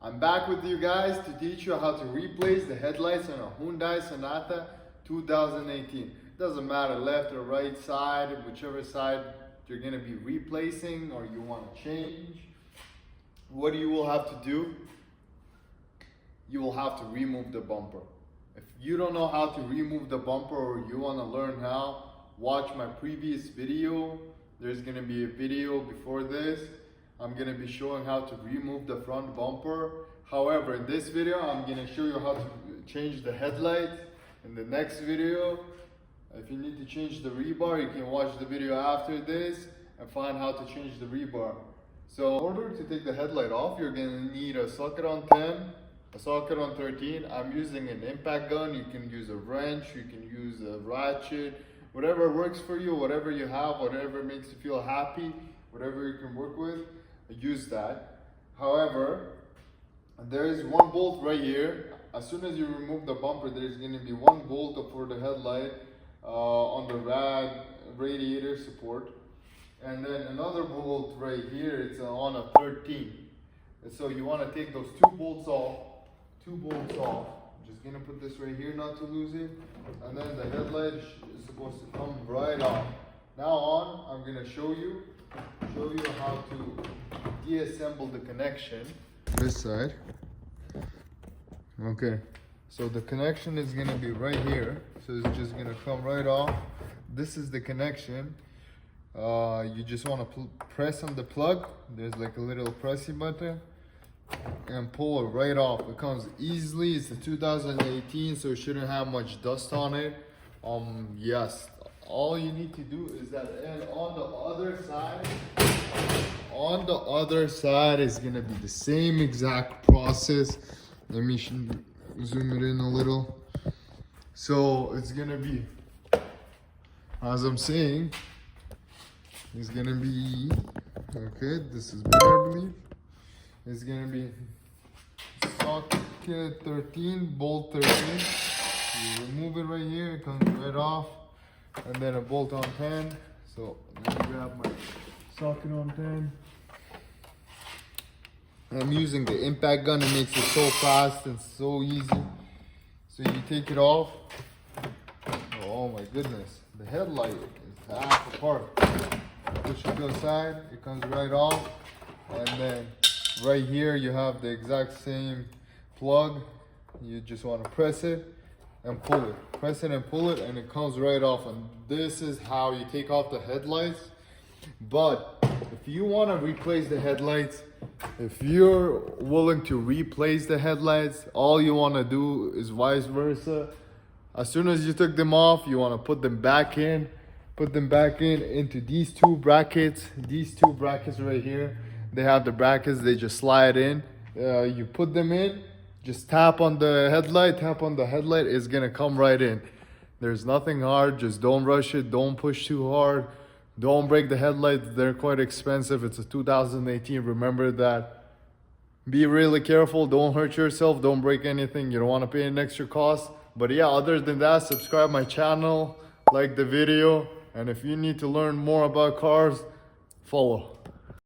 I'm back with you guys to teach you how to replace the headlights on a Hyundai Sonata 2018. Doesn't matter left or right side, whichever side you're going to be replacing or you want to change. What you will have to do, you will have to remove the bumper. If you don't know how to remove the bumper or you want to learn how, watch my previous video. There's going to be a video before this. I'm going to be showing how to remove the front bumper. However, in this video, I'm going to show you how to change the headlight. In the next video, if you need to change the rebar, you can watch the video after this and find how to change the rebar. So in order to take the headlight off, you're going to need a socket on 10, a socket on 13. I'm using an impact gun. You can use a wrench, you can use a ratchet, whatever works for you, whatever you have, whatever makes you feel happy, whatever you can work with, use that. However, there is one bolt right here. As soon as you remove the bumper, there's going to be one bolt for the headlight on the radiator support, and then another bolt right here. It's on a 13. And so you want to take those two bolts off. I'm just going to put this right here not to lose it, and then the headlight is supposed to come right off. Now on, I'm going to show you how to deassemble the connection. This side. Okay, so the connection is going to be right here, so it's just going to come right off. This is the connection. You just want to press on the plug. There's like a little pressy button and pull it right off. It comes easily. It's a 2018, so it shouldn't have much dust on it. Yes, all you need to do is that, and on the other side is gonna be the same exact process. Let me zoom it in a little. So it's gonna be, as I'm saying, it's gonna be, okay, this is better, I believe. It's gonna be socket 13, bolt 13. You remove it right here, it comes right off. And then a bolt on 10. So let me grab my socket on 10. I'm using the impact gun. It makes it so fast and so easy. So you take it off. Oh my goodness. The headlight is half apart. Push it to the side. It comes right off. And then right here you have the exact same plug. You just want to press it and pull it. Press it and pull it, and it comes right off. And this is how you take off the headlights. But if you want to replace the headlights, if you're willing to replace the headlights, all you want to do is vice versa. As soon as you took them off, you want to put them back in. Put them back in into these two brackets. These two brackets right here. They have the brackets, they just slide in. You put them in. Just tap on the headlight, it's gonna come right in. There's nothing hard, just don't rush it, don't push too hard, don't break the headlights, they're quite expensive. It's a 2018, remember that. Be really careful, don't hurt yourself, don't break anything, you don't wanna pay an extra cost. But yeah, other than that, subscribe my channel, like the video, and if you need to learn more about cars, follow.